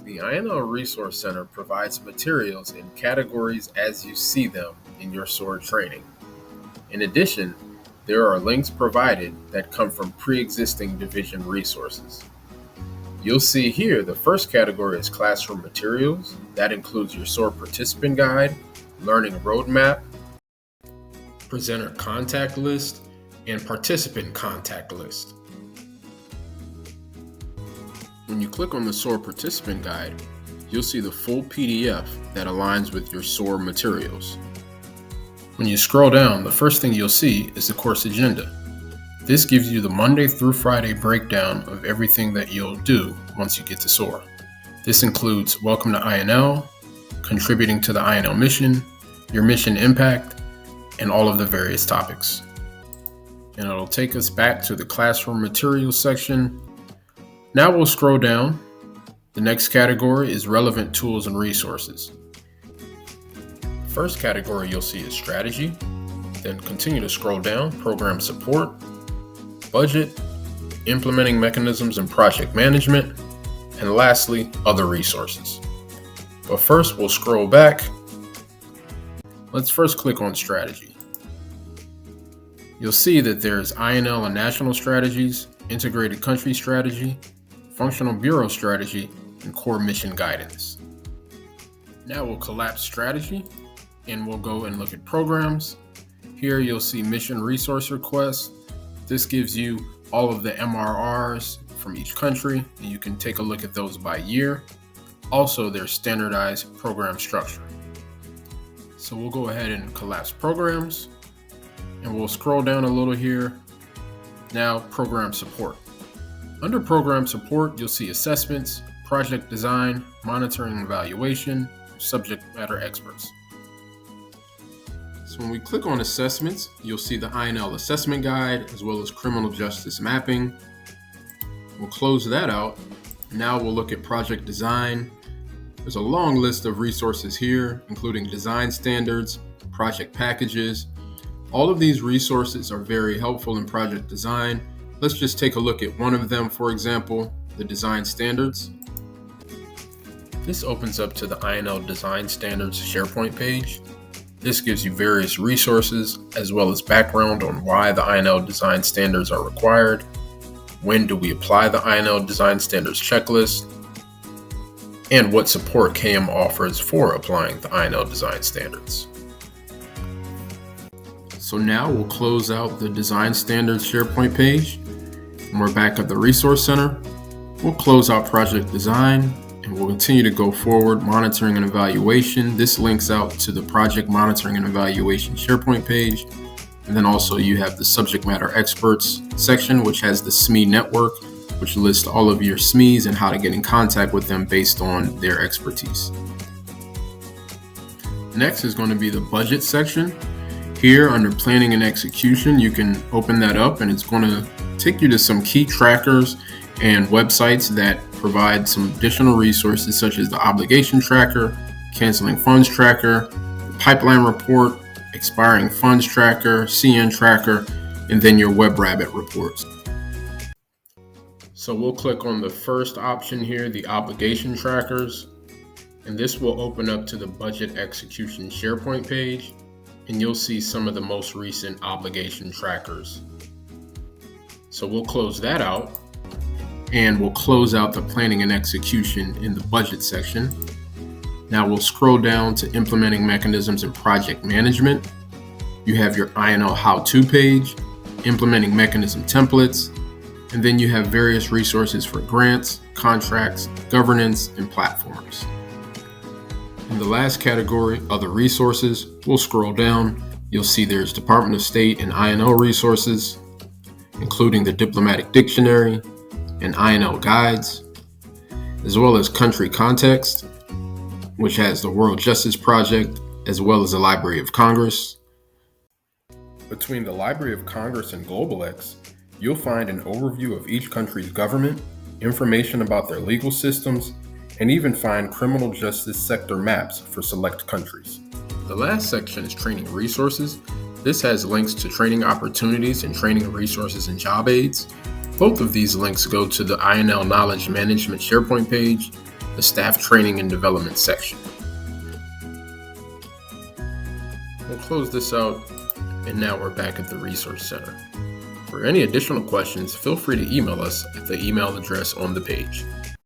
The INL Resource Center provides materials in categories as you see them in your SOAR training. In addition, there are links provided that come from pre-existing division resources. You'll see here the first category is classroom materials. That includes your SOAR participant guide, learning roadmap, presenter contact list, and participant contact list. When you click on the SOAR participant guide, you'll see the full PDF that aligns with your SOAR materials. When you scroll down, the first thing you'll see is the course agenda. This gives you the Monday through Friday breakdown of everything that you'll do once you get to SOAR. This includes Welcome to INL, contributing to the INL mission, your mission impact, and all of the various topics. And it'll take us back to the classroom materials section. Now we'll scroll down. The next category is relevant tools and resources. The first category you'll see is strategy, then continue to scroll down, program support, budget, implementing mechanisms and project management, and lastly, other resources. But first we'll scroll back. Let's first click on strategy. You'll see that there's INL and national strategies, integrated country strategy, functional bureau strategy, and core mission guidance. Now we'll collapse strategy and we'll go and look at programs. Here you'll see mission resource requests. This gives you all of the MRRs from each country, and you can take a look at those by year. Also, their standardized program structure. So we'll go ahead and collapse programs, and we'll scroll down a little here. Now, program support. Under program support, you'll see assessments, project design, monitoring and evaluation, subject matter experts. So when we click on assessments, you'll see the INL assessment guide as well as criminal justice mapping. We'll close that out. Now we'll look at project design. There's a long list of resources here, including design standards, project packages. All of these resources are very helpful in project design. Let's just take a look at one of them, for example, the design standards. This opens up to the INL Design Standards SharePoint page. This gives you various resources as well as background on why the INL Design Standards are required, when do we apply the INL Design Standards checklist, and what support KM offers for applying the INL Design Standards. So now we'll close out the Design Standards SharePoint page. And we're back at the Resource Center. We'll close out project design and we'll continue to go forward, monitoring and evaluation. This links out to the project monitoring and evaluation SharePoint page. And then also you have the subject matter experts section, which has the SME network, which lists all of your SMEs and how to get in contact with them based on their expertise. Next is going to be the budget section. Here under planning and execution, you can open that up and it's going to take you to some key trackers and websites that provide some additional resources such as the obligation tracker, canceling funds tracker, the pipeline report, expiring funds tracker, CN tracker, and then your WebRabbit reports. So we'll click on the first option here, the obligation trackers, and this will open up to the budget execution SharePoint page, and you'll see some of the most recent obligation trackers. So we'll close that out, and we'll close out the planning and execution in the budget section. Now we'll scroll down to implementing mechanisms and project management. You have your INL how-to page, implementing mechanism templates, and then you have various resources for grants, contracts, governance, and platforms. In the last category, other resources, we'll scroll down. You'll see there's Department of State and INL resources, including the Diplomatic Dictionary and INL guides, as well as country context, which has the World Justice Project, as well as the Library of Congress. Between the Library of Congress and GlobalX, you'll find an overview of each country's government, information about their legal systems, and even find criminal justice sector maps for select countries. The last section is training resources. This has links to training opportunities and training resources and job aids. Both of these links go to the INL Knowledge Management SharePoint page, the Staff Training and Development section. We'll close this out, and now we're back at the Resource Center. For any additional questions, feel free to email us at the email address on the page.